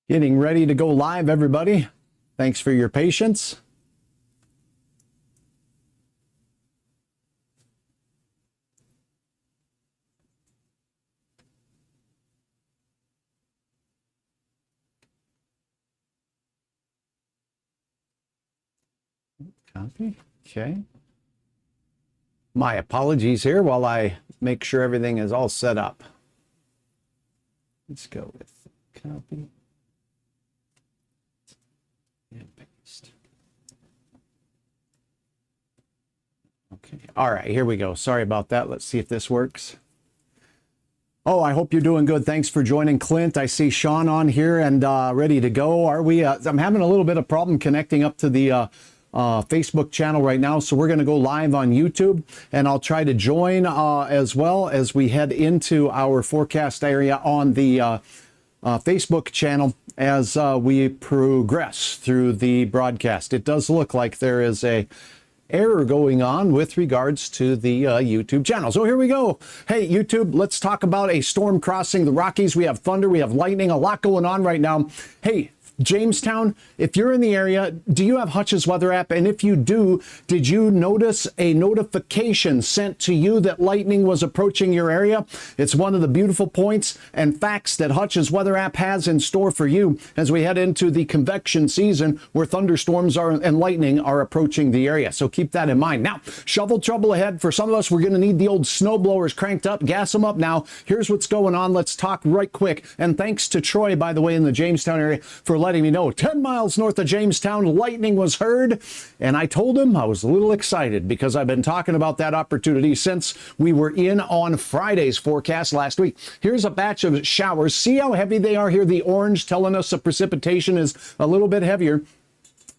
Getting ready to go live, everybody. Thanks for your patience. Copy. Okay. My apologies here while I make sure everything is all set up. Let's go with copy. And paste. Okay. All right, here we go. Sorry about that. Let's see if this works. Oh, I hope you're doing good. Thanks for joining, Clint. I see Sean on here and ready to go. Are we? I'm having a little bit of problem connecting up to the Facebook channel right now, so we're going to go live on YouTube, and I'll try to join as well as we head into our forecast area on the Facebook channel as we progress through the broadcast. It does look like there is a error going on with regards to the YouTube channel. So here we go. Hey, YouTube, let's talk about a storm crossing the Rockies. We have thunder, we have lightning, a lot going on right now. Hey, Jamestown, if you're in the area, do you have Hutch's weather app? And if you do, did you notice a notification sent to you that lightning was approaching your area? It's one of the beautiful points and facts that Hutch's weather app has in store for you as we head into the convection season where thunderstorms and lightning are approaching the area. So keep that in mind. Now, shovel trouble ahead. For some of us, we're going to need the old snow blowers cranked up. Gas them up now. Here's what's going on. Let's talk right quick. And thanks to Troy, by the way, in the Jamestown area for letting me know 10 miles north of Jamestown, lightning was heard. And I told him I was a little excited because I've been talking about that opportunity since we were in on Friday's forecast last week. Here's a batch of showers. See how heavy they are here? The orange telling us the precipitation is a little bit heavier.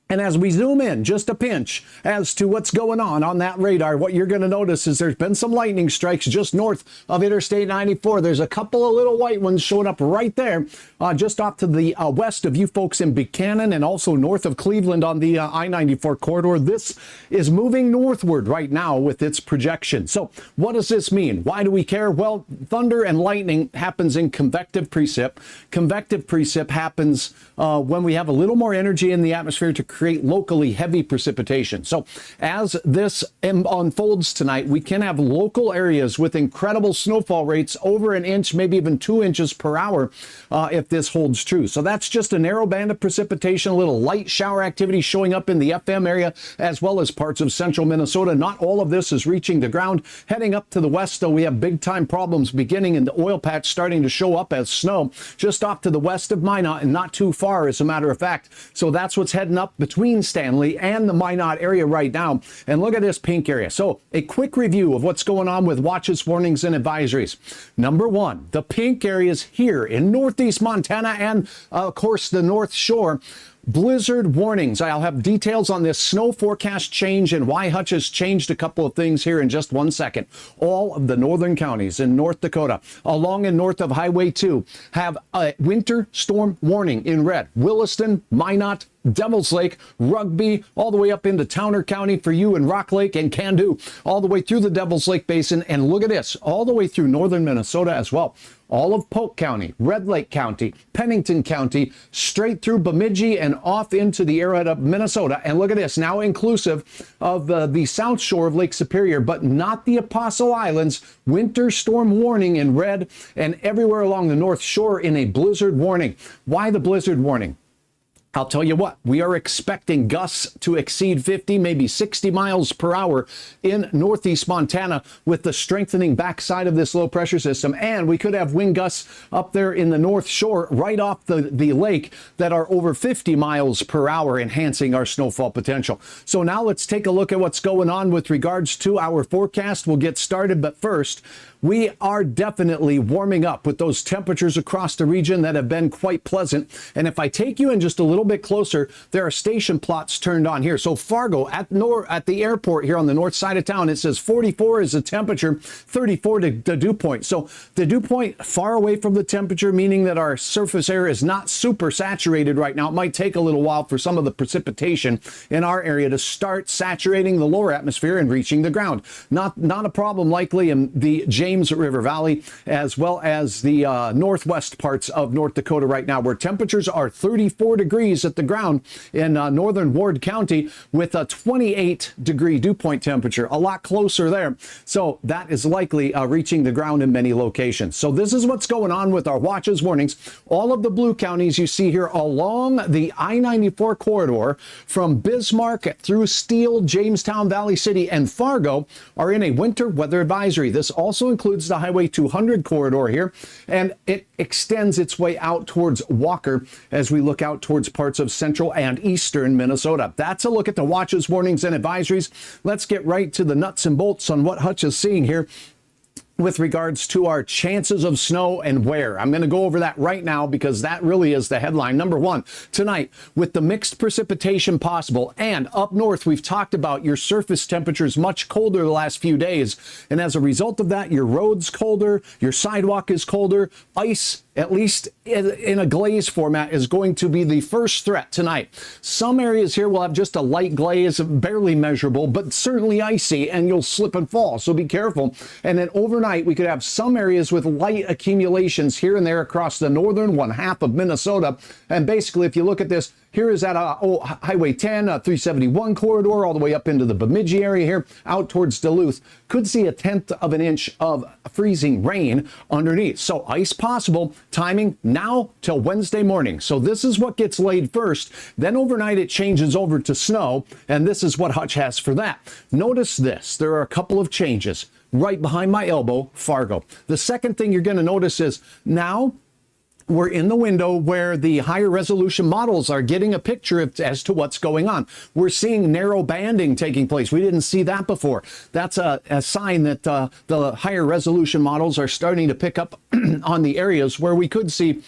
And as we zoom in just a pinch as to what's going on that radar, what you're going to notice is there's been some lightning strikes just north of Interstate 94. There's a couple of little white ones showing up right there, just off to the west of you folks in Buchanan and also north of Cleveland on the I-94 corridor. This is moving northward right now with its projection. So what does this mean? Why do we care? Well, thunder and lightning happens in convective precip. Convective precip happens when we have a little more energy in the atmosphere to create locally heavy precipitation. So as this unfolds tonight, we can have local areas with incredible snowfall rates over an inch, maybe even 2 inches per hour if this holds true. So that's just a narrow band of precipitation, a little light shower activity showing up in the FM area as well as parts of central Minnesota. Not all of this is reaching the ground. Heading up to the west, though, we have big time problems beginning in the oil patch starting to show up as snow just off to the west of Minot and not too far, as a matter of fact. So that's what's heading up between Stanley and the Minot area right now. And look at this pink area. So a quick review of what's going on with watches, warnings, and advisories. Number one, the pink areas here in northeast Montana and of course the North Shore. Blizzard warnings. I'll have details on this snow forecast change and why Hutch has changed a couple of things here in just 1 second. All of the northern counties in North Dakota, along and north of Highway 2, have a winter storm warning in red. Williston, Minot, Devil's Lake, Rugby, all the way up into Towner County for you in Rock Lake and Candu, all the way through the Devil's Lake Basin. And look at this, all the way through northern Minnesota as well. All of Polk County, Red Lake County, Pennington County, straight through Bemidji and off into the area of Minnesota. And look at this, now inclusive of the south shore of Lake Superior, but not the Apostle Islands. Winter storm warning in red, and everywhere along the North Shore in a blizzard warning. Why the blizzard warning? I'll tell you what, we are expecting gusts to exceed 50, maybe 60 miles per hour in northeast Montana with the strengthening backside of this low pressure system. And we could have wind gusts up there in the North Shore right off the lake that are over 50 miles per hour, enhancing our snowfall potential. So now let's take a look at what's going on with regards to our forecast. We'll get started, but first, we are definitely warming up with those temperatures across the region that have been quite pleasant. And if I take you in just a little bit closer, there are station plots turned on here. So Fargo at the airport here on the north side of town, it says 44 is the temperature, 34 to the dew point. So the dew point far away from the temperature, meaning that our surface air is not super saturated right now. It might take a little while for some of the precipitation in our area to start saturating the lower atmosphere and reaching the ground. Not a problem likely in the James James River Valley, as well as the northwest parts of North Dakota right now, where temperatures are 34 degrees at the ground in northern Ward County, with a 28-degree dew point temperature, a lot closer there. So that is likely reaching the ground in many locations. So this is what's going on with our watches, warnings. All of the blue counties you see here along the I-94 corridor from Bismarck through Steele, Jamestown, Valley City, and Fargo are in a winter weather advisory. This also includes the Highway 200 corridor here, and it extends its way out towards Walker as we look out towards parts of central and eastern Minnesota. That's a look at the watches, warnings, and advisories. Let's get right to the nuts and bolts on what Hutch is seeing here with regards to our chances of snow and where. I'm going to go over that right now because that really is the headline. Number one, tonight, with the mixed precipitation possible, and up north, we've talked about your surface temperatures much colder the last few days. And as a result of that, your road's colder, your sidewalk is colder, ice, at least in a glaze format, is going to be the first threat tonight. Some areas here will have just a light glaze, barely measurable, but certainly icy, and you'll slip and fall, so be careful. And then overnight, we could have some areas with light accumulations here and there across the northern one half of Minnesota. And basically, if you look at this, here is at Highway 10, 371 corridor, all the way up into the Bemidji area here, out towards Duluth. Could see a 1/10 of an inch of freezing rain underneath. So ice possible, timing now till Wednesday morning. So this is what gets laid first. Then overnight it changes over to snow, and this is what Hutch has for that. Notice this, there are a couple of changes. Right behind my elbow, Fargo. The second thing you're going to notice is now we're in the window where the higher resolution models are getting a picture as to what's going on. We're seeing narrow banding taking place. We didn't see that before. That's a sign that the higher resolution models are starting to pick up on the areas where we could see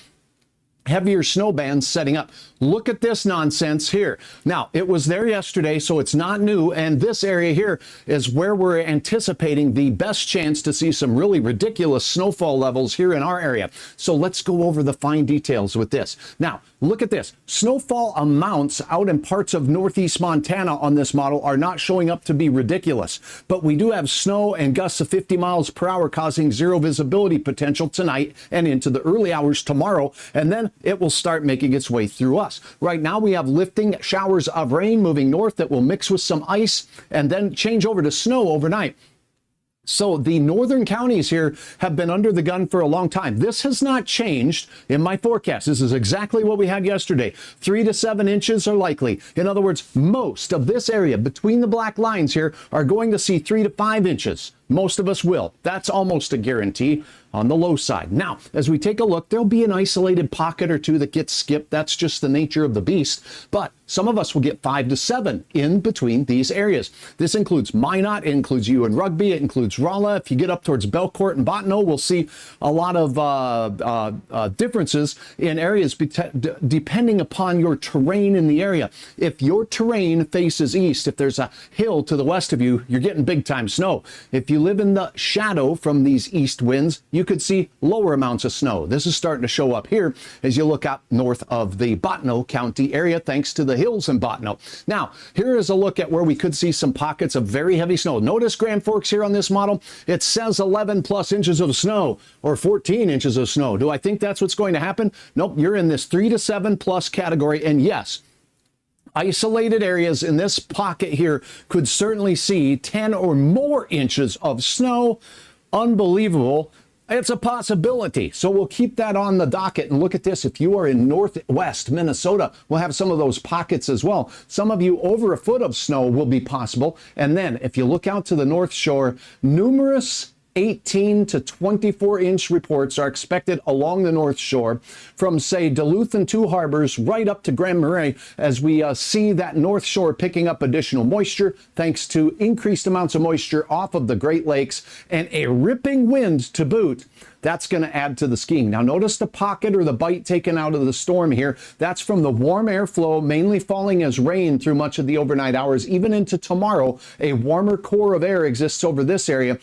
heavier snow bands setting up. Look at this nonsense here. Now, it was there yesterday, so it's not new, and this area here is where we're anticipating the best chance to see some really ridiculous snowfall levels here in our area. So let's go over the fine details with this. Now, look at this. Snowfall amounts out in parts of northeast Montana on this model are not showing up to be ridiculous, but we do have snow and gusts of 50 miles per hour causing zero visibility potential tonight and into the early hours tomorrow, and then it will start making its way through us. Right now we have lifting showers of rain moving north that will mix with some ice and then change over to snow overnight. So the northern counties here have been under the gun for a long time. This has not changed in my forecast. This is exactly what we had yesterday. 3 to 7 inches are likely. In other words, most of this area between the black lines here are going to see 3 to 5 inches. Most of us will. That's almost a guarantee on the low side. Now, as we take a look, there'll be an isolated pocket or two that gets skipped. That's just the nature of the beast. But some of us will get 5 to 7 in between these areas. This includes Minot, it includes you and Rugby, it includes Rolla. If you get up towards Belcourt and Bottineau, we'll see a lot of differences in areas depending upon your terrain in the area. If your terrain faces east, if there's a hill to the west of you, you're getting big time snow. If you live in the shadow from these east winds, you could see lower amounts of snow. This is starting to show up here as you look out north of the Bottineau County area, thanks to the hills in Bottineau. Now, here is a look at where we could see some pockets of very heavy snow. Notice Grand Forks here on this model. It says 11 plus inches of snow or 14 inches of snow. Do I think that's what's going to happen? Nope, you're in this 3 to 7 plus category. And yes, isolated areas in this pocket here could certainly see 10 or more inches of snow. Unbelievable. It's a possibility. So we'll keep that on the docket and look at this. If you are in northwest Minnesota, we'll have some of those pockets as well. Some of you over a foot of snow will be possible. And then if you look out to the North Shore, numerous 18 to 24 inch reports are expected along the North Shore from, say, Duluth and Two Harbors right up to Grand Marais, as we see that North Shore picking up additional moisture thanks to increased amounts of moisture off of the Great Lakes and a ripping wind to boot. That's going to add to the skiing. Now notice the pocket or the bite taken out of the storm here. That's from the warm airflow mainly falling as rain through much of the overnight hours. Even into tomorrow, a warmer core of air exists over this area.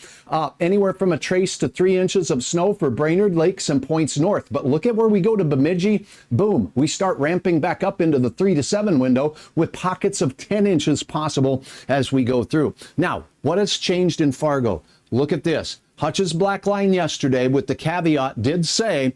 Anywhere from a trace to 3 inches of snow for Brainerd Lakes and points north. But look at where we go to Bemidji. Boom, we start ramping back up into the 3 to 7 window with pockets of 10 inches possible as we go through. Now, what has changed in Fargo? Look at this. Hutch's black line yesterday with the caveat did say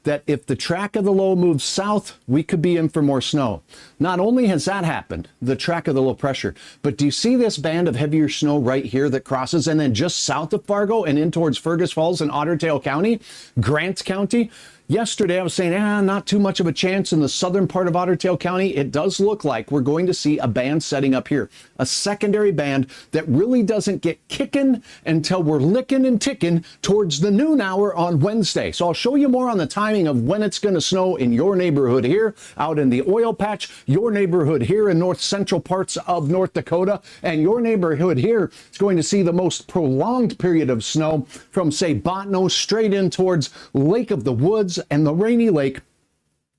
that if the track of the low moves south, we could be in for more snow. Not only has that happened, the track of the low pressure, but do you see this band of heavier snow right here that crosses and then just south of Fargo and in towards Fergus Falls and Otter Tail County, Grant County? Yesterday, I was saying, not too much of a chance in the southern part of Otter Tail County. It does look like we're going to see a band setting up here, a secondary band that really doesn't get kicking until we're licking and ticking towards the noon hour on Wednesday. So I'll show you more on the timing of when it's going to snow in your neighborhood here, out in the oil patch, your neighborhood here in north central parts of North Dakota, and your neighborhood here is going to see the most prolonged period of snow from, say, Botno straight in towards Lake of the Woods and the Rainy Lake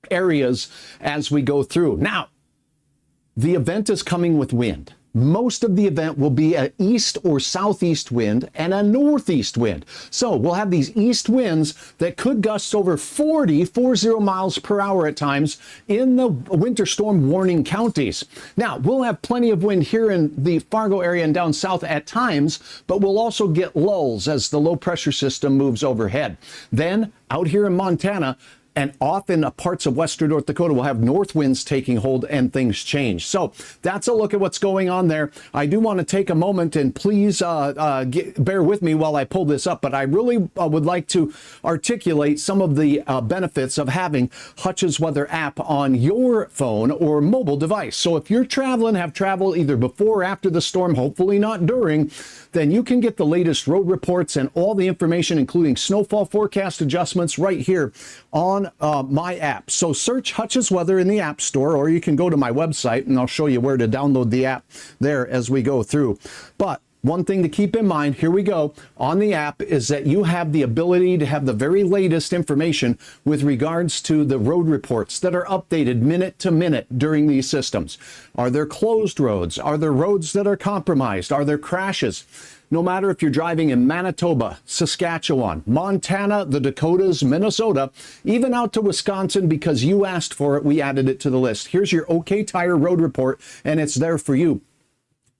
areas as we go through. Now, the event is coming with wind. Most of the event will be an east or southeast wind and a northeast wind. So we'll have these east winds that could gust over 40 miles per hour at times in the winter storm warning counties. Now, we'll have plenty of wind here in the Fargo area and down south at times, but we'll also get lulls as the low pressure system moves overhead. Then out here in Montana, and often parts of western North Dakota will have north winds taking hold and things change. So that's a look at what's going on there. I do want to take a moment and please bear with me while I pull this up, but I really would like to articulate some of the benefits of having Hutch's Weather app on your phone or mobile device. So if you're traveling, have traveled either before or after the storm, hopefully not during, then you can get the latest road reports and all the information, including snowfall forecast adjustments right here on my app. So search Hutch's Weather in the App Store, or you can go to my website and I'll show you where to download the app there as we go through. But one thing to keep in mind, here we go, on the app is that you have the ability to have the very latest information with regards to the road reports that are updated minute to minute during these systems. Are there closed roads? Are there roads that are compromised? Are there crashes? No matter if you're driving in Manitoba, Saskatchewan, Montana, the Dakotas, Minnesota, even out to Wisconsin, because you asked for it, we added it to the list. Here's your OK Tire road report, and it's there for you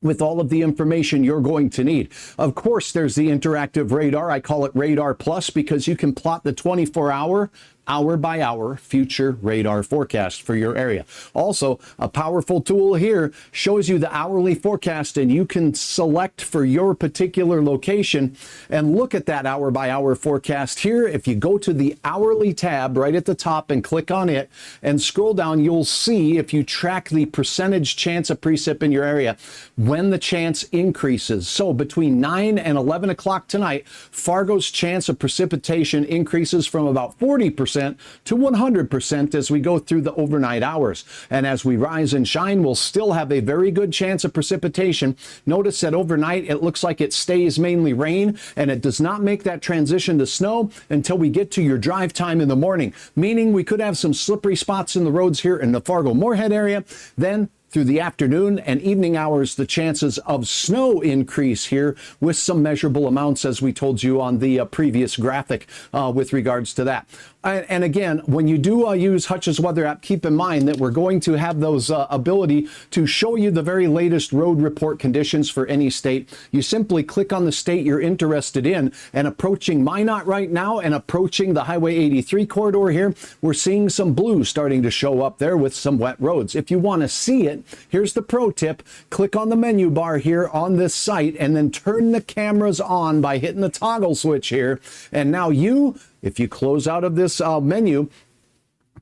with all of the information you're going to need. Of course, there's the interactive radar. I call it Radar Plus because you can plot the 24-hour, hour-by-hour future radar forecast for your area. Also, a powerful tool here shows you the hourly forecast, and you can select for your particular location and look at that hour-by-hour forecast here. If you go to the hourly tab right at the top and click on it and scroll down, you'll see, if you track the percentage chance of precip in your area, when the chance increases. So between 9 and 11 o'clock tonight, Fargo's chance of precipitation increases from about 40% to 100% as we go through the overnight hours. And as we rise and shine, we'll still have a very good chance of precipitation. Notice that overnight, it looks like it stays mainly rain, and it does not make that transition to snow until we get to your drive time in the morning, meaning we could have some slippery spots in the roads here in the Fargo-Moorhead area. Then through the afternoon and evening hours, the chances of snow increase here with some measurable amounts, as we told you on the previous graphic with regards to that. And again, when you do use Hutch's Weather app, keep in mind that we're going to have those ability to show you the very latest road report conditions for any state. You simply click on the state you're interested in, and approaching Minot right now and approaching the Highway 83 corridor here, we're seeing some blue starting to show up there with some wet roads. If you want to see it, here's the pro tip. Click on the menu bar here on this site and then turn the cameras on by hitting the toggle switch here. And now you, if you close out of this menu,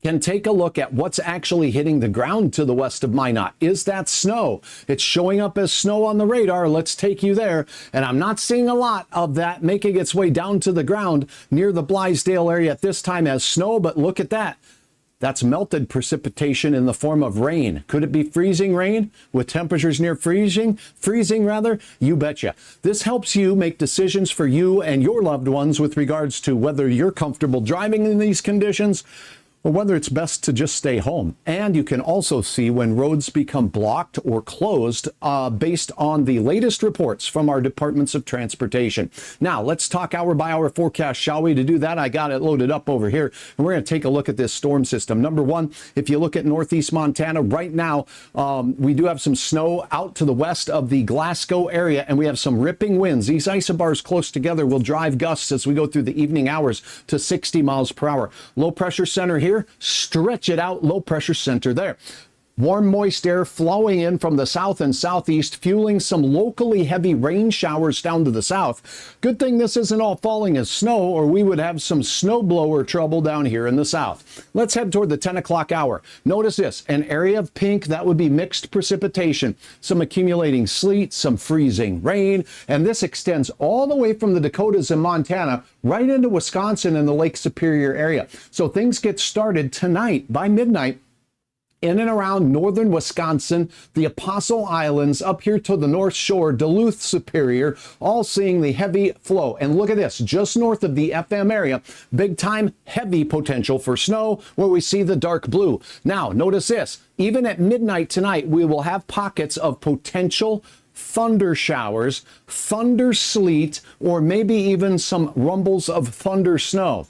can take a look at what's actually hitting the ground to the west of Minot. Is that snow? It's showing up as snow on the radar. Let's take you there. And I'm not seeing a lot of that making its way down to the ground near the Blithedale area at this time as snow, but look at that. That's melted precipitation in the form of rain. Could it be freezing rain with temperatures near freezing? Freezing rather? You betcha. This helps you make decisions for you and your loved ones with regards to whether you're comfortable driving in these conditions, or whether it's best to just stay home. And you can also see when roads become blocked or closed based on the latest reports from our departments of transportation. Now, let's talk hour by hour forecast, shall we? To do that, I got it loaded up over here, and we're going to take a look at this storm system. Number one, if you look at northeast Montana right now, we do have some snow out to the west of the Glasgow area, and we have some ripping winds. These isobars close together will drive gusts as we go through the evening hours to 60 miles per hour. Low pressure center here, stretch it out, low pressure center there. Warm, moist air flowing in from the south and southeast, fueling some locally heavy rain showers down to the south. Good thing this isn't all falling as snow, or we would have some snowblower trouble down here in the south. Let's head toward the 10 o'clock hour. Notice this, an area of pink, that would be mixed precipitation, some accumulating sleet, some freezing rain, and this extends all the way from the Dakotas and Montana right into Wisconsin and the Lake Superior area. So things get started tonight by midnight in and around northern Wisconsin, the Apostle Islands, up here to the North Shore, Duluth, Superior, all seeing the heavy flow. And look at this, just north of the FM area, big time heavy potential for snow, where we see the dark blue. Now, notice this, even at midnight tonight, we will have pockets of potential thunder showers, thunder sleet, or maybe even some rumbles of thunder snow.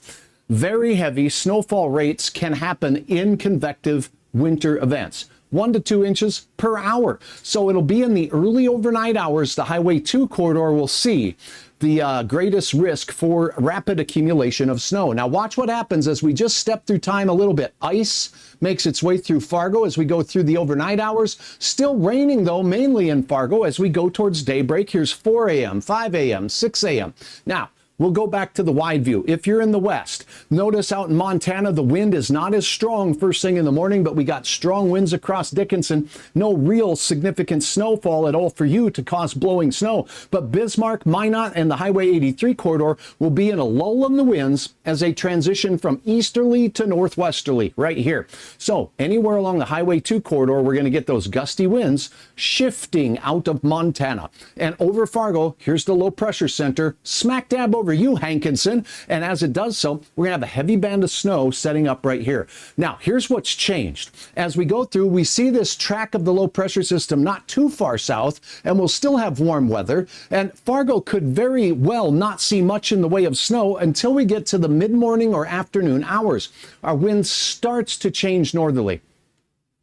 Very heavy snowfall rates can happen in convective winter events, 1 to 2 inches per hour. So it'll be in the early overnight hours the Highway 2 corridor will see the greatest risk for rapid accumulation of snow. Now watch what happens as we just step through time a little bit. Ice makes its way through Fargo as we go through the overnight hours. Still raining though, mainly in Fargo as we go towards daybreak. Here's 4 a.m., 5 a.m., 6 a.m. Now, we'll go back to the wide view. If you're in the west, notice out in Montana, the wind is not as strong first thing in the morning, but we got strong winds across Dickinson. No real significant snowfall at all for you to cause blowing snow. But Bismarck, Minot, and the Highway 83 corridor will be in a lull in the winds as they transition from easterly to northwesterly right here. So anywhere along the Highway 2 corridor, we're going to get those gusty winds shifting out of Montana. And over Fargo, here's the low pressure center, smack dab over you, Hankinson, and as it does so, we're gonna have a heavy band of snow setting up right here. Now, here's what's changed. As we go through, we see this track of the low pressure system not too far south, and we'll still have warm weather, and Fargo could very well not see much in the way of snow until we get to the mid-morning or afternoon hours. Our wind starts to change northerly.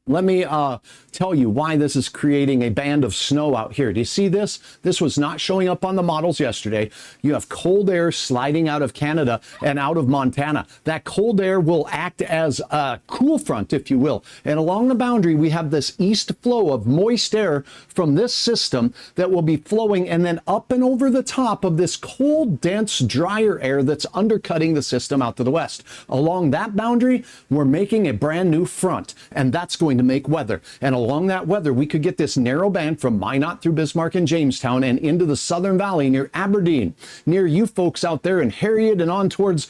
Let me tell you why this is creating a band of snow out here. Do you see this? This was not showing up on the models yesterday. You have cold air sliding out of Canada and out of Montana. That cold air will act as a cool front, if you will. And along the boundary, we have this east flow of moist air from this system that will be flowing and then up and over the top of this cold, dense, drier air that's undercutting the system out to the west. Along that boundary, we're making a brand new front, and that's going to make weather. And along that weather, we could get this narrow band from Minot through Bismarck and Jamestown and into the Southern Valley near Aberdeen, near you folks out there in Harriet and on towards,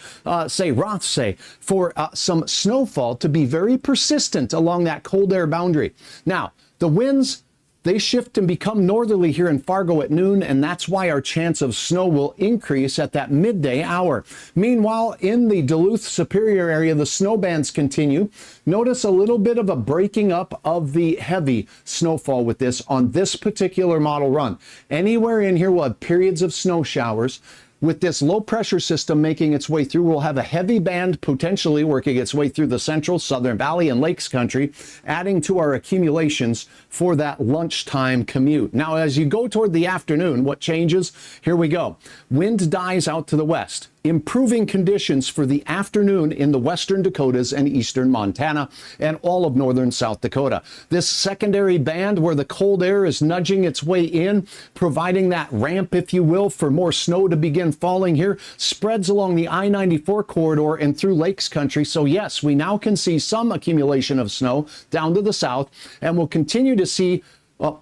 say, Rothsay, for some snowfall to be very persistent along that cold air boundary. Now, the winds, they shift and become northerly here in Fargo at noon, and that's why our chance of snow will increase at that midday hour. Meanwhile, in the Duluth Superior area, the snow bands continue. Notice a little bit of a breaking up of the heavy snowfall with this on this particular model run. Anywhere in here, we'll have periods of snow showers. With this low pressure system making its way through, we'll have a heavy band potentially working its way through the central, southern valley and lakes country, adding to our accumulations for that lunchtime commute. Now, as you go toward the afternoon, what changes? Here we go. Wind dies out to the west, improving conditions for the afternoon in the western Dakotas and eastern Montana and all of northern South Dakota. This secondary band where the cold air is nudging its way in, providing that ramp, if you will, for more snow to begin falling here, spreads along the I-94 corridor and through Lakes Country. So yes, we now can see some accumulation of snow down to the south, and we'll continue to see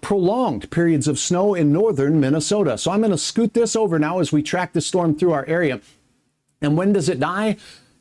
prolonged periods of snow in northern Minnesota. So I'm going to scoot this over now as we track the storm through our area. And when does it die?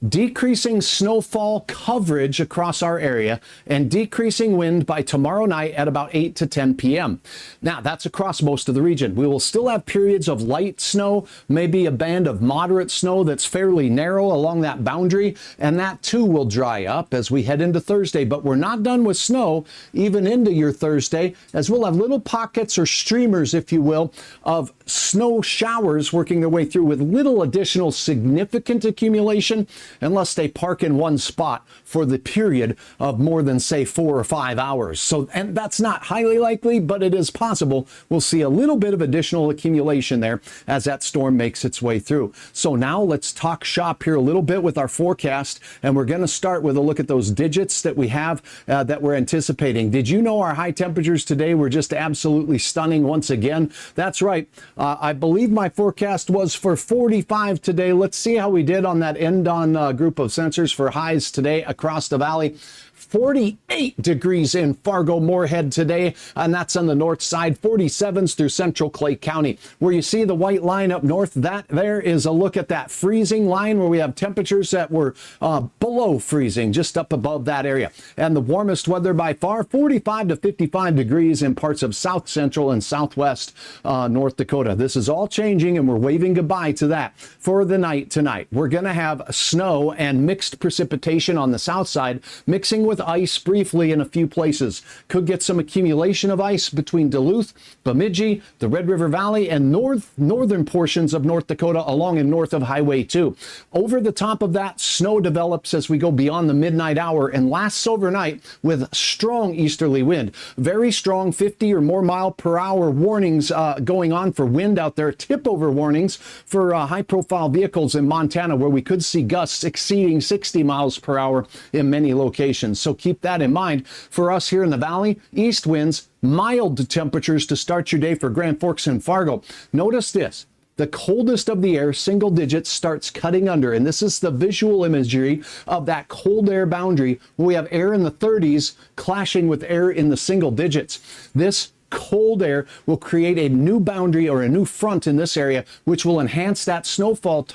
decreasing snowfall coverage across our area and decreasing wind by tomorrow night at about 8 to 10 p.m. Now, that's across most of the region. We will still have periods of light snow, maybe a band of moderate snow that's fairly narrow along that boundary, and that too will dry up as we head into Thursday. But we're not done with snow even into your Thursday, as we'll have little pockets or streamers, if you will, of snow showers working their way through with little additional significant accumulation, unless they park in one spot for the period of more than, say, 4 or 5 hours. So, and that's not highly likely, but it is possible we'll see a little bit of additional accumulation there as that storm makes its way through. So now let's talk shop here a little bit with our forecast, and we're going to start with a look at those digits that we have that we're anticipating. Did you know our high temperatures today were just absolutely stunning once again? That's right. I believe my forecast was for 45 today. Let's see how we did on that end-on group of sensors for highs today across the valley. 48 degrees in Fargo Moorhead today, and that's on the north side. 47s through central Clay County. Where you see the white line up north, that there is a look at that freezing line where we have temperatures that were below freezing, just up above that area. And the warmest weather by far, 45 to 55 degrees in parts of south central and southwest North Dakota. This is all changing, and we're waving goodbye to that for the night tonight. We're going to have snow and mixed precipitation on the south side, mixing with ice briefly in a few places. Could get some accumulation of ice between Duluth, Bemidji, the Red River Valley, and northern portions of North Dakota along and north of Highway 2. Over the top of that, snow develops as we go beyond the midnight hour and lasts overnight with strong easterly wind. Very strong 50 or more mile per hour warnings going on for wind out there. Tip over warnings for high profile vehicles in Montana, where we could see gusts exceeding 60 miles per hour in many locations. So keep that in mind. For us here in the valley, east winds, mild temperatures to start your day for Grand Forks and Fargo. Notice this. The coldest of the air, single digits, starts cutting under. And this is the visual imagery of that cold air boundary where we have air in the 30s clashing with air in the single digits. This cold air will create a new boundary or a new front in this area, which will enhance that snowfall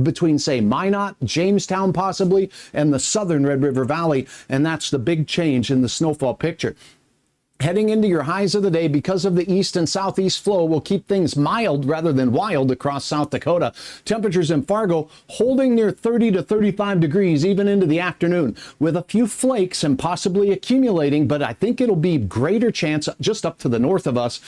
between, say, Minot, Jamestown possibly, and the southern Red River Valley. And that's the big change in the snowfall picture. Heading into your highs of the day, because of the east and southeast flow, will keep things mild rather than wild across South Dakota. Temperatures in Fargo holding near 30 to 35 degrees even into the afternoon, with a few flakes and possibly accumulating, but I think it'll be greater chance just up to the north of us.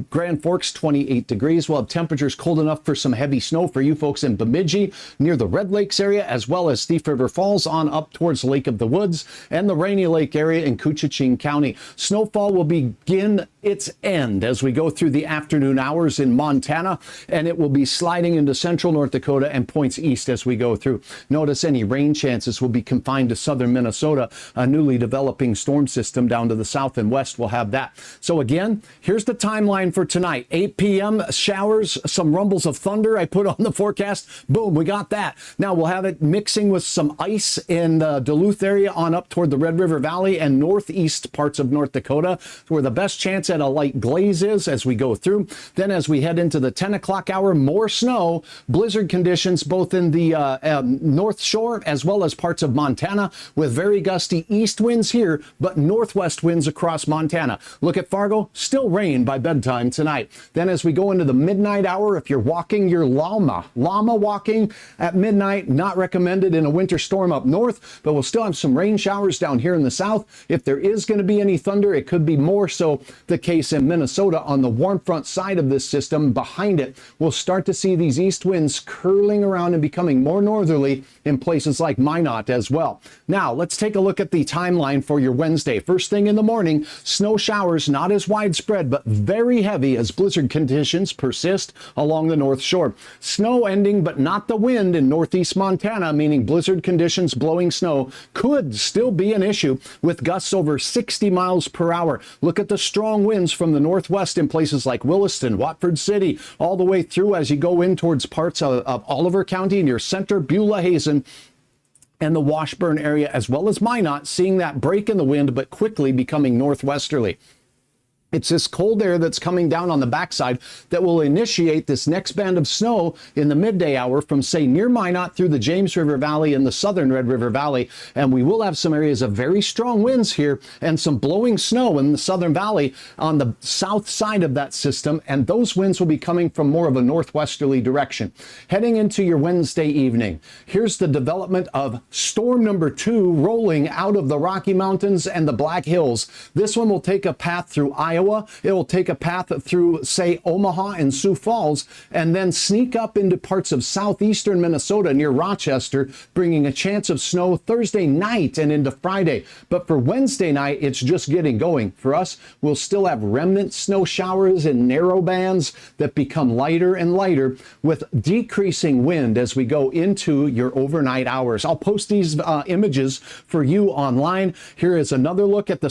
Grand Forks, 28 degrees. We'll have temperatures cold enough for some heavy snow for you folks in Bemidji, near the Red Lakes area, as well as Thief River Falls on up towards Lake of the Woods and the Rainy Lake area in Koochiching County. Snowfall will begin its end as we go through the afternoon hours in Montana, and it will be sliding into central North Dakota and points east as we go through. Notice any rain chances will be confined to southern Minnesota. A newly developing storm system down to the south and west will have that. So again, here's the timeline for tonight. 8 p.m. showers, some rumbles of thunder I put on the forecast. Boom, we got that. Now we'll have it mixing with some ice in the Duluth area on up toward the Red River Valley and northeast parts of North Dakota, where the best chance at a light glaze is as we go through. Then as we head into the 10 o'clock hour, more snow, blizzard conditions both in the North Shore as well as parts of Montana, with very gusty east winds here, but northwest winds across Montana. Look at Fargo, still rain by bedtime tonight. Then as we go into the midnight hour, if you're walking your llama walking at midnight, not recommended in a winter storm up north, but we'll still have some rain showers down here in the south. If there is going to be any thunder, it could be more so the case in Minnesota on the warm front side of this system. Behind it, we'll start to see these east winds curling around and becoming more northerly in places like Minot as well. Now, let's take a look at the timeline for your Wednesday. First thing in the morning, snow showers, not as widespread, but very heavy as blizzard conditions persist along the North Shore. Snow ending, but not the wind in northeast Montana, meaning blizzard conditions blowing snow could still be an issue with gusts over 60 miles per hour. Look at the strong winds from the northwest in places like Williston, Watford City, all the way through as you go in towards parts of Oliver County near Center, Beulah, Hazen, and the Washburn area, as well as Minot, seeing that break in the wind, but quickly becoming northwesterly. It's this cold air that's coming down on the backside that will initiate this next band of snow in the midday hour from, say, near Minot through the James River Valley and the southern Red River Valley. And we will have some areas of very strong winds here and some blowing snow in the southern valley on the south side of that system. And those winds will be coming from more of a northwesterly direction. Heading into your Wednesday evening, here's the development of storm number 2 rolling out of the Rocky Mountains and the Black Hills. This one will take a path through Iowa. It will take a path through, say, Omaha and Sioux Falls, and then sneak up into parts of southeastern Minnesota near Rochester, bringing a chance of snow Thursday night and into Friday. But for Wednesday night, it's just getting going. For us, we'll still have remnant snow showers in narrow bands that become lighter and lighter with decreasing wind as we go into your overnight hours. I'll post these images for you online. Here is another look at the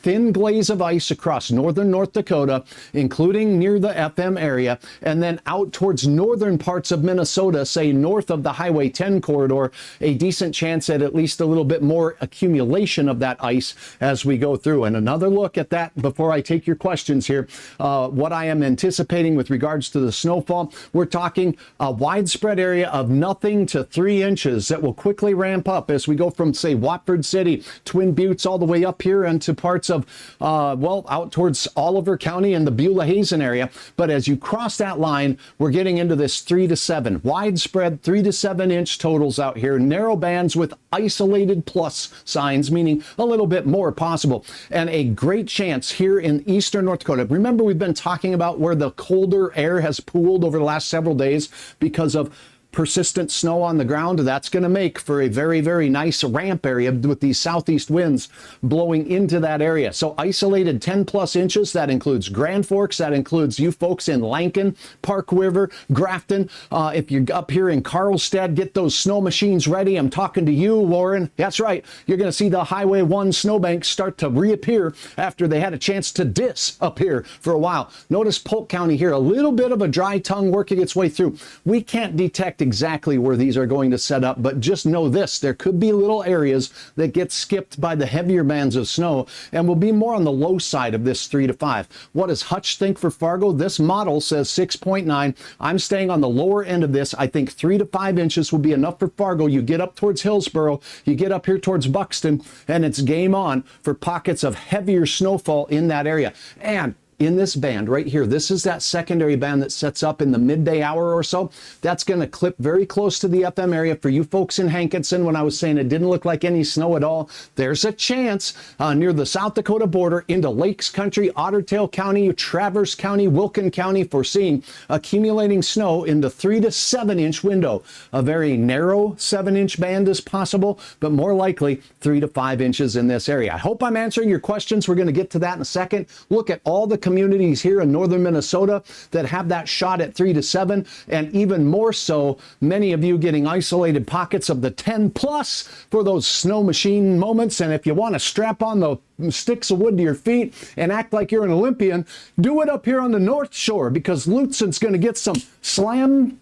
thin glaze of ice across northern North Dakota, including near the FM area, and then out towards northern parts of Minnesota, say north of the Highway 10 corridor, a decent chance at least a little bit more accumulation of that ice as we go through. And another look at that before I take your questions here, what I am anticipating with regards to the snowfall. We're talking a widespread area of nothing to 3 inches that will quickly ramp up as we go from, say, Watford City, Twin Buttes, all the way up here into parts of, well, out towards Oliver County and the Beulah-Hazen area. But as you cross that line, we're getting into this 3 to 7, widespread 3 to 7 inch totals out here, narrow bands with isolated plus signs, meaning a little bit more possible, and a great chance here in eastern North Dakota. Remember, we've been talking about where the colder air has pooled over the last several days because of persistent snow on the ground. That's going to make for a very, very nice ramp area with these southeast winds blowing into that area. So isolated 10 plus inches. That includes Grand Forks. That includes you folks in Lankin, Park River, Grafton. If you're up here in Carlstead, get those snow machines ready. I'm talking to you, Warren. That's right. You're going to see the Highway 1 snowbanks start to reappear after they had a chance to disappear for a while. Notice Polk County here, a little bit of a dry tongue working its way through. We can't detect exactly where these are going to set up, but just know this: there could be little areas that get skipped by the heavier bands of snow and will be more on the low side of this 3 to 5. What does Hutch think for Fargo? This model says 6.9. I'm staying on the lower end of this. I think 3 to 5 inches will be enough for Fargo. You get up towards Hillsboro, you get up here towards Buxton, and it's game on for pockets of heavier snowfall in that area. And in this band right here, this is that secondary band that sets up in the midday hour or so. That's going to clip very close to the FM area. For you folks in Hankinson, when I was saying it didn't look like any snow at all, there's a chance near the South Dakota border into Lakes Country, Otter Tail County, Traverse County, Wilkin County, foreseeing accumulating snow in the 3 to 7 inch window. A very narrow 7-inch band is possible, but more likely 3 to 5 inches in this area. I hope I'm answering your questions. We're going to get to that in a second. Look at all the communities here in northern Minnesota that have that shot at 3 to 7, and even more so, many of you getting isolated pockets of the 10 plus for those snow machine moments. And if you want to strap on the sticks of wood to your feet and act like you're an Olympian, do it up here on the North Shore, because Lutzen's going to get some slam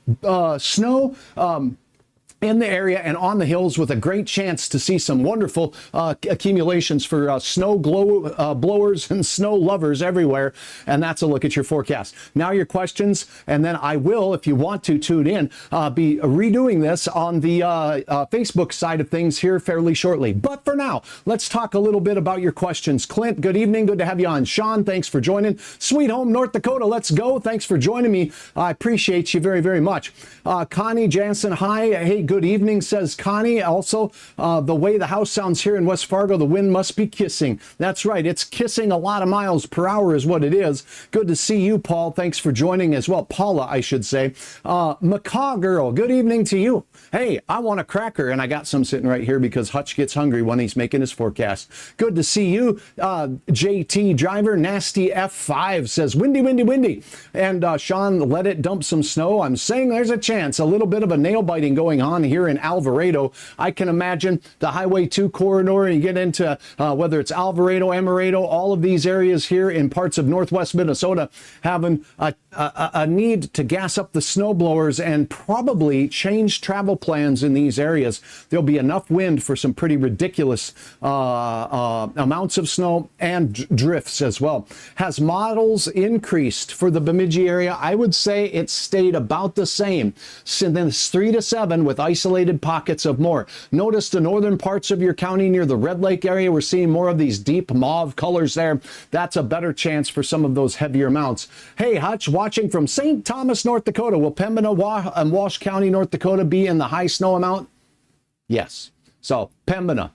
snow in the area and on the hills, with a great chance to see some wonderful accumulations for snow blowers and snow lovers everywhere. And that's a look at your forecast. Now your questions, and then I will, if you want to tune in, be redoing this on the Facebook side of things here fairly shortly. But for now, let's talk a little bit about your questions. Clint, good evening. Good to have you on. Sean, thanks for joining. Sweet Home, North Dakota, let's go. Thanks for joining me. I appreciate you very, very much. Connie Jansen, hi. Hey, good evening, says Connie. Also, the way the house sounds here in West Fargo, the wind must be kissing. That's right. It's kissing a lot of miles per hour is what it is. Good to see you, Paul. Thanks for joining as well. Paula, I should say. Macaw Girl, good evening to you. Hey, I want a cracker, and I got some sitting right here because Hutch gets hungry when he's making his forecast. Good to see you. JT Driver, Nasty F5 says, windy, windy, windy. And Sean, let it dump some snow. I'm saying there's a chance. A little bit of a nail biting going on on here in Alvarado. I can imagine the Highway 2 corridor, and you get into whether it's Alvarado, Emerado, all of these areas here in parts of northwest Minnesota having a need to gas up the snow blowers and probably change travel plans in these areas. There'll be enough wind for some pretty ridiculous amounts of snow and drifts as well. Has models increased for the Bemidji area? I would say it stayed about the same since 3 to 7 with isolated pockets of more. Notice the northern parts of your county near the Red Lake area, we're seeing more of these deep mauve colors there. That's a better chance for some of those heavier amounts. Hey, Hutch, watching from St. Thomas, North Dakota. Will Pembina and Walsh County, North Dakota be in the high snow amount? Yes. So Pembina,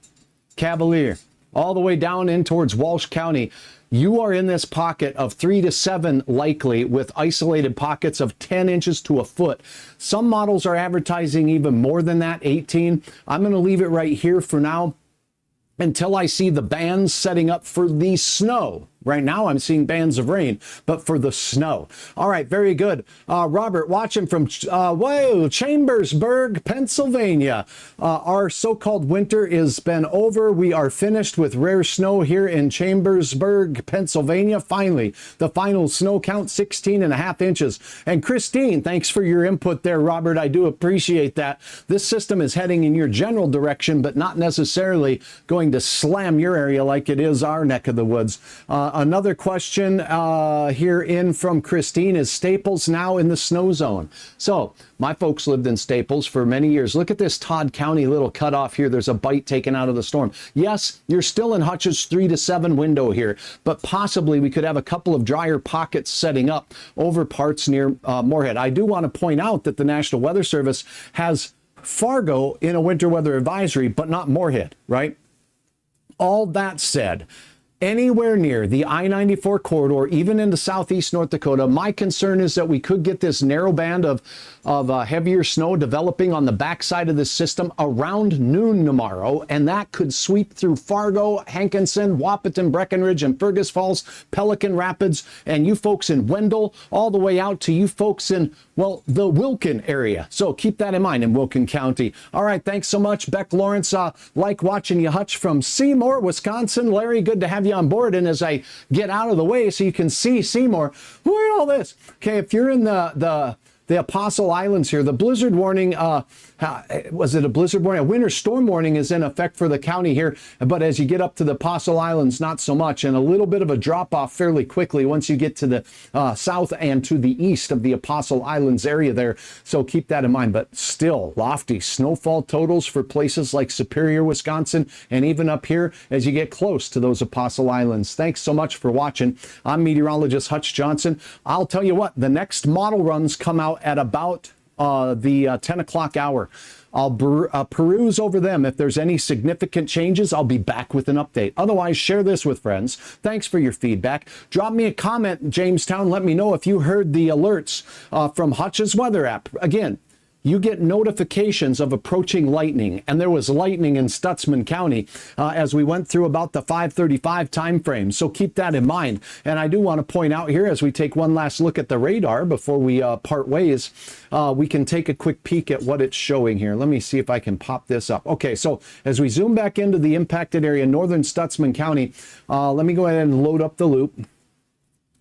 Cavalier, all the way down in towards Walsh County. You are in this pocket of 3 to 7 likely with isolated pockets of 10 inches to a foot. Some models are advertising even more than that, 18. I'm going to leave it right here for now until I see the bands setting up for the snow. Right now, I'm seeing bands of rain, but for the snow. All right, very good. Robert, watching from Chambersburg, Pennsylvania. Our so-called winter has been over. We are finished with rare snow here in Chambersburg, Pennsylvania. Finally, the final snow count, 16.5 inches. And Christine, thanks for your input there, Robert. I do appreciate that. This system is heading in your general direction, but not necessarily going to slam your area like it is our neck of the woods. Another question here in from Christine, is Staples now in the snow zone? So my folks lived in Staples for many years. Look at this Todd County little cutoff here. There's a bite taken out of the storm. Yes, you're still in Hutch's 3 to 7 window here, but possibly we could have a couple of drier pockets setting up over parts near Moorhead. I do want to point out that the National Weather Service has Fargo in a winter weather advisory, but not Moorhead, right? All that said, anywhere near the I-94 corridor, even into southeast North Dakota, my concern is that we could get this narrow band of heavier snow developing on the backside of this system around noon tomorrow, and that could sweep through Fargo, Hankinson, Wahpeton, Breckenridge, and Fergus Falls, Pelican Rapids, and you folks in Wendell, all the way out to you folks in, well, the Wilkin area. So keep that in mind in Wilkin County. All right, thanks so much, Beck Lawrence. Like watching you, Hutch, from Seymour, Wisconsin. Larry, good to have you on board. And as I get out of the way so you can see Seymour, look at all this. Okay, if you're in the Apostle Islands here, the blizzard warning, was it a blizzard warning? A winter storm warning is in effect for the county here, but as you get up to the Apostle Islands, not so much, and a little bit of a drop off fairly quickly once you get to the south and to the east of the Apostle Islands area there. So keep that in mind, but still lofty snowfall totals for places like Superior, Wisconsin, and even up here as you get close to those Apostle Islands. Thanks so much for watching. I'm meteorologist Hutch Johnson. I'll tell you what, the next model runs come out at about the 10 o'clock hour. I'll peruse over them. If there's any significant changes, I'll be back with an update. Otherwise, share this with friends. Thanks for your feedback. Drop me a comment, Jamestown. Let me know if you heard the alerts from Hutch's weather app. Again, you get notifications of approaching lightning, and there was lightning in Stutzman County as we went through about the 5:35 time frame. So keep that in mind. And I do want to point out here, as we take one last look at the radar before we part ways, we can take a quick peek at what it's showing here. Let me see if I can pop this up. Okay, so as we zoom back into the impacted area, northern Stutzman County, let me go ahead and load up the loop.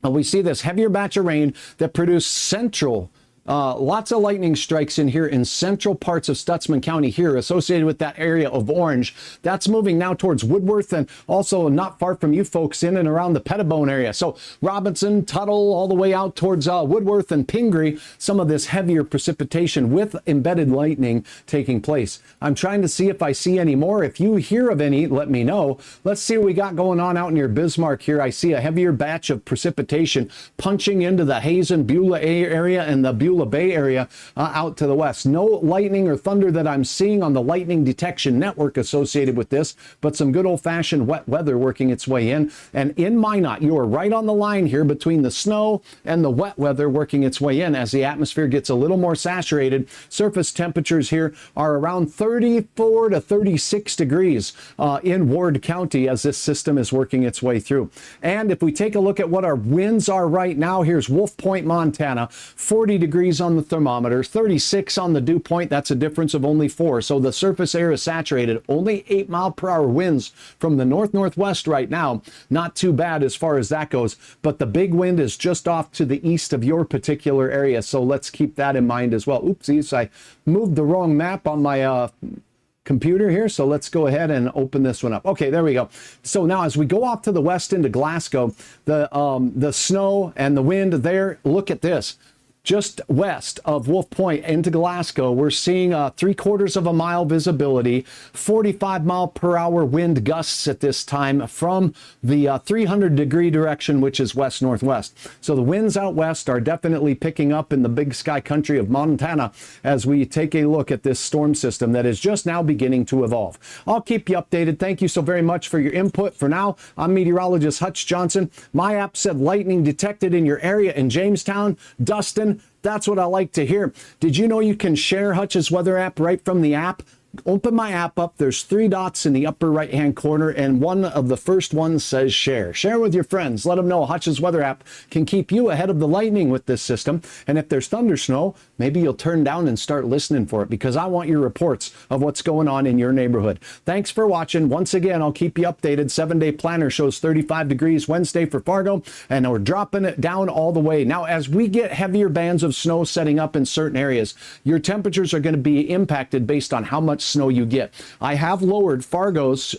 We see this heavier batch of rain that produced central lots of lightning strikes in here in central parts of Stutzman County here associated with that area of orange. That's moving now towards Woodworth and also not far from you folks in and around the Pettibone area. So Robinson, Tuttle, all the way out towards Woodworth and Pingree, some of this heavier precipitation with embedded lightning taking place. I'm trying to see if I see any more. If you hear of any, let me know. Let's see what we got going on out near Bismarck here. I see a heavier batch of precipitation punching into the Hazen, Beulah area and the Beulah Bay area out to the west. No lightning or thunder that I'm seeing on the lightning detection network associated with this, but some good old-fashioned wet weather working its way in. And in Minot, you are right on the line here between the snow and the wet weather working its way in as the atmosphere gets a little more saturated. Surface temperatures here are around 34 to 36 degrees in Ward County as this system is working its way through. And if we take a look at what our winds are right now, here's Wolf Point, Montana, 40 degrees degrees on the thermometer, 36 on the dew point. That's a difference of only 4. So the surface air is saturated. Only 8-mile-per-hour winds from the north-northwest right now. Not too bad as far as that goes. But the big wind is just off to the east of your particular area. So let's keep that in mind as well. Oopsies, I moved the wrong map on my computer here, so let's go ahead and open this one up. Okay, there we go. So now as we go off to the west into Glasgow, the snow and the wind there, look at this. Just west of Wolf Point into Glasgow, we're seeing 3/4 of a mile visibility, 45-mile-per-hour wind gusts at this time from the 300-degree direction, which is west-northwest. So the winds out west are definitely picking up in the big sky country of Montana as we take a look at this storm system that is just now beginning to evolve. I'll keep you updated. Thank you so very much for your input. For now, I'm meteorologist Hutch Johnson. My app said lightning detected in your area in Jamestown, Dustin. That's what I like to hear. Did you know you can share Hutch's weather app right from the app? Open my app up. There's 3 dots in the upper right-hand corner, and one of the first ones says share. Share with your friends. Let them know Hutch's weather app can keep you ahead of the lightning with this system. And if there's thunder snow, maybe you'll turn down and start listening for it, because I want your reports of what's going on in your neighborhood. Thanks for watching. Once again, I'll keep you updated. 7-day planner shows 35 degrees Wednesday for Fargo, and we're dropping it down all the way. Now, as we get heavier bands of snow setting up in certain areas, your temperatures are going to be impacted based on how much snow you get. I have lowered Fargo's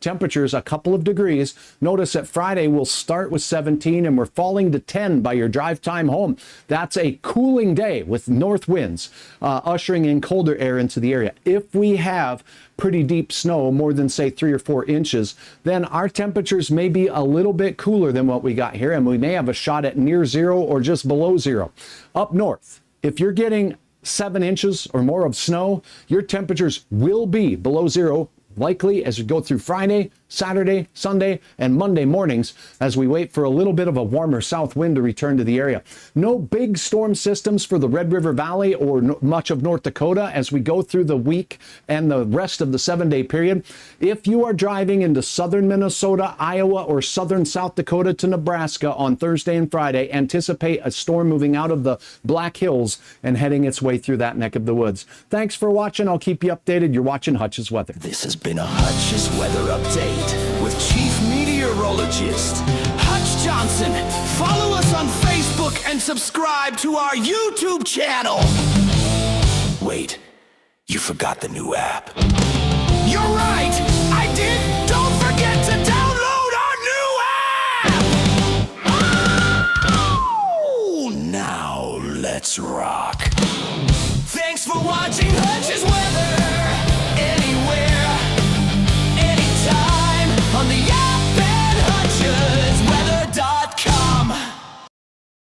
temperatures a couple of degrees. Notice that Friday will start with 17 and we're falling to 10 by your drive time home. That's a cooling day with north winds ushering in colder air into the area. If we have pretty deep snow, more than say 3 or 4 inches, then our temperatures may be a little bit cooler than what we got here, and we may have a shot at near zero or just below zero. Up north, if you're getting 7 inches or more of snow, your temperatures will be below zero, likely as we go through Friday, Saturday, Sunday, and Monday mornings as we wait for a little bit of a warmer south wind to return to the area. No big storm systems for the Red River Valley or much of North Dakota as we go through the week and the rest of the 7-day period. If you are driving into southern Minnesota, Iowa, or southern South Dakota to Nebraska on Thursday and Friday, anticipate a storm moving out of the Black Hills and heading its way through that neck of the woods. Thanks for watching. I'll keep you updated. You're watching Hutch's Weather. This has been a Hutch's Weather Update with Chief Meteorologist Hutch Johnson. Follow us on Facebook and subscribe to our YouTube channel. Wait, you forgot the new app. You're right, I did. Don't forget to download our new app. Oh, now let's rock.